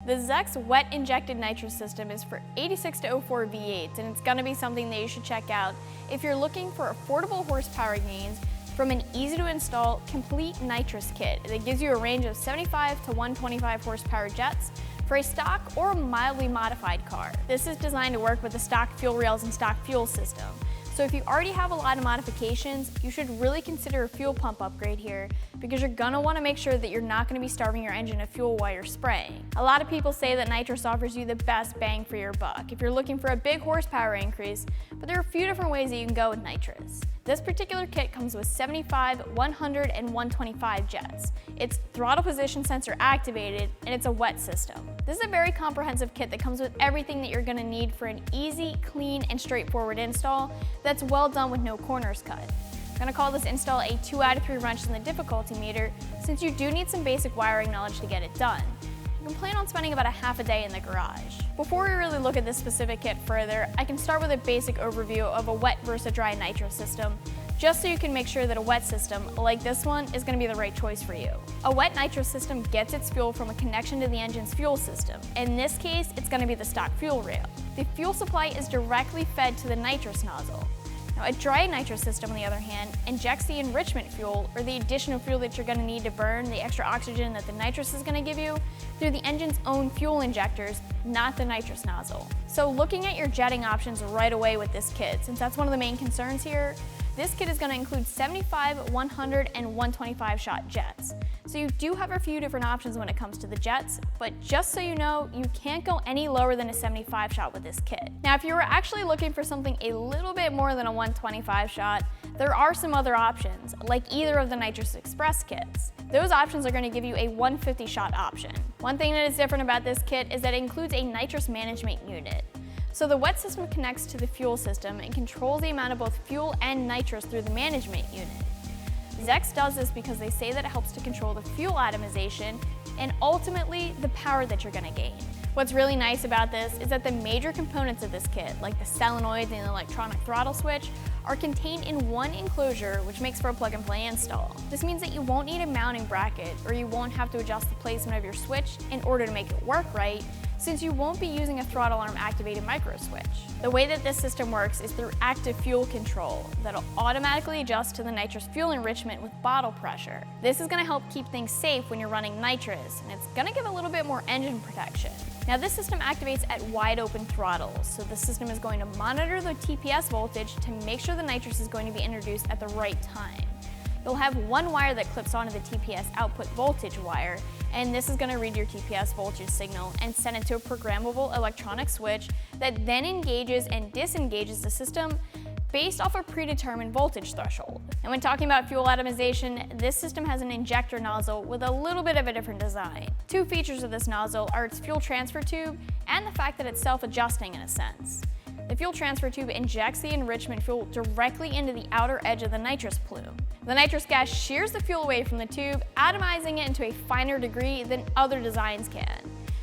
The ZEX wet injected nitrous system is for 86 to 04 V8s, and it's going to be something that you should check out if you're looking for affordable horsepower gains from an easy to install complete nitrous kit that gives you a range of 75 to 125 horsepower jets for a stock or mildly modified car. This is designed to work with the stock fuel rails and stock fuel system. So if you already have a lot of modifications, you should really consider a fuel pump upgrade here because you're gonna wanna make sure that you're not gonna be starving your engine of fuel while you're spraying. A lot of people say that nitrous offers you the best bang for your buck if you're looking for a big horsepower increase, but there are a few different ways that you can go with nitrous. This particular kit comes with 75, 100, and 125 jets. It's throttle position sensor activated, and it's a wet system. This is a very comprehensive kit that comes with everything that you're gonna need for an easy, clean, and straightforward install that's well done with no corners cut. I'm gonna call this install a 2 out of 3 wrenches in the difficulty meter since you do need some basic wiring knowledge to get it done. You can plan on spending about a half a day in the garage. Before we really look at this specific kit further, I can start with a basic overview of a wet versus dry nitrous system, just so you can make sure that a wet system, like this one, is going to be the right choice for you. A wet nitrous system gets its fuel from a connection to the engine's fuel system. In this case, it's going to be the stock fuel rail. The fuel supply is directly fed to the nitrous nozzle. Now, a dry nitrous system, on the other hand, injects the enrichment fuel, or the additional fuel that you're going to need to burn the extra oxygen that the nitrous is going to give you, through the engine's own fuel injectors, not the nitrous nozzle. So looking at your jetting options right away with this kit, since that's one of the main concerns here, this kit is going to include 75, 100, and 125 shot jets. So you do have a few different options when it comes to the jets, but just so you know, you can't go any lower than a 75 shot with this kit. Now, if you were actually looking for something a little bit more than a 125 shot, there are some other options, like either of the Nitrous Express kits. Those options are going to give you a 150 shot option. One thing that is different about this kit is that it includes a Nitrous Management unit. So the wet system connects to the fuel system and controls the amount of both fuel and nitrous through the management unit. ZEX does this because they say that it helps to control the fuel atomization and ultimately the power that you're going to gain. What's really nice about this is that the major components of this kit, like the solenoids and the electronic throttle switch, are contained in one enclosure, which makes for a plug-and-play install. This means that you won't need a mounting bracket, or you won't have to adjust the placement of your switch in order to make it work right, since you won't be using a throttle arm activated micro switch. The way that this system works is through active fuel control that'll automatically adjust to the nitrous fuel enrichment with bottle pressure. This is going to help keep things safe when you're running nitrous, and it's going to give a little bit more engine protection. Now, this system activates at wide open throttles, so the system is going to monitor the TPS voltage to make sure the nitrous is going to be introduced at the right time. You'll have one wire that clips onto the TPS output voltage wire, and this is going to read your TPS voltage signal and send it to a programmable electronic switch that then engages and disengages the system based off a predetermined voltage threshold. And when talking about fuel atomization, this system has an injector nozzle with a little bit of a different design. Two features of this nozzle are its fuel transfer tube and the fact that it's self-adjusting in a sense. The fuel transfer tube injects the enrichment fuel directly into the outer edge of the nitrous plume. The nitrous gas shears the fuel away from the tube, atomizing it into a finer degree than other designs can.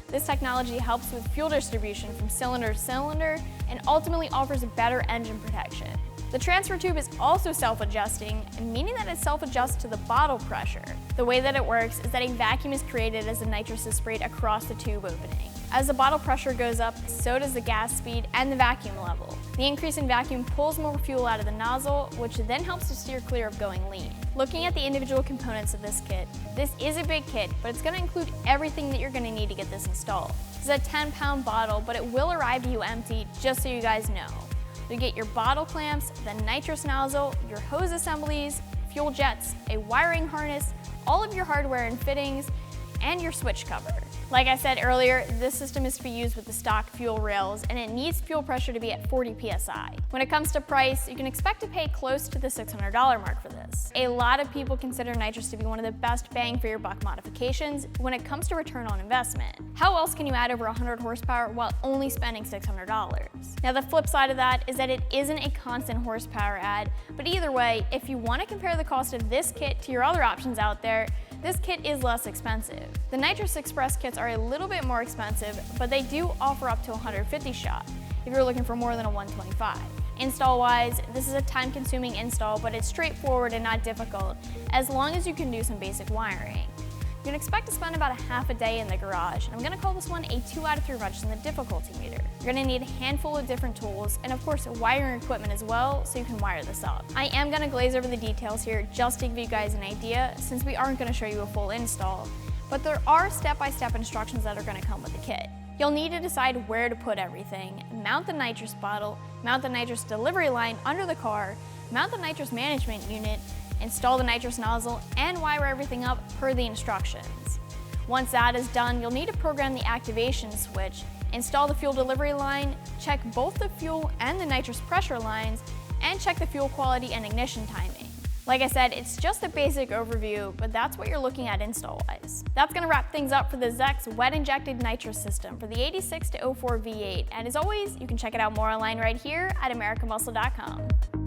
This technology helps with fuel distribution from cylinder to cylinder and ultimately offers better engine protection. The transfer tube is also self-adjusting, meaning that it self-adjusts to the bottle pressure. The way that it works is that a vacuum is created as the nitrous is sprayed across the tube opening. As the bottle pressure goes up, so does the gas speed and the vacuum level. The increase in vacuum pulls more fuel out of the nozzle, which then helps to steer clear of going lean. Looking at the individual components of this kit, this is a big kit, but it's going to include everything that you're going to need to get this installed. This is a 10-pound bottle, but it will arrive to you empty, just so you guys know. You get your bottle clamps, the nitrous nozzle, your hose assemblies, fuel jets, a wiring harness, all of your hardware and fittings, and your switch cover. Like I said earlier, this system is to be used with the stock fuel rails, and it needs fuel pressure to be at 40 psi. When it comes to price, you can expect to pay close to the $600 mark for this. A lot of people consider nitrous to be one of the best bang for your buck modifications when it comes to return on investment. How else can you add over 100 horsepower while only spending $600? Now, the flip side of that is that it isn't a constant horsepower add, but either way, if you want to compare the cost of this kit to your other options out there, this kit is less expensive. The Nitrous Express kits are a little bit more expensive, but they do offer up to 150 shot if you're looking for more than a 125. Install-wise, this is a time-consuming install, but it's straightforward and not difficult, as long as you can do some basic wiring. You can expect to spend about a half a day in the garage, and I'm gonna call this one a 2 out of 3 wrenches in the difficulty meter. You're gonna need a handful of different tools, and of course wiring equipment as well, so you can wire this up. I am gonna glaze over the details here just to give you guys an idea, since we aren't gonna show you a full install, but there are step-by-step instructions that are gonna come with the kit. You'll need to decide where to put everything, mount the nitrous bottle, mount the nitrous delivery line under the car, mount the nitrous management unit, install the nitrous nozzle, and wire everything up per the instructions. Once that is done, you'll need to program the activation switch, install the fuel delivery line, check both the fuel and the nitrous pressure lines, and check the fuel quality and ignition timing. Like I said, it's just a basic overview, but that's what you're looking at install-wise. That's gonna wrap things up for the ZEX wet injected nitrous system for the 86 to 04 V8. And as always, you can check it out more online right here at AmericanMuscle.com.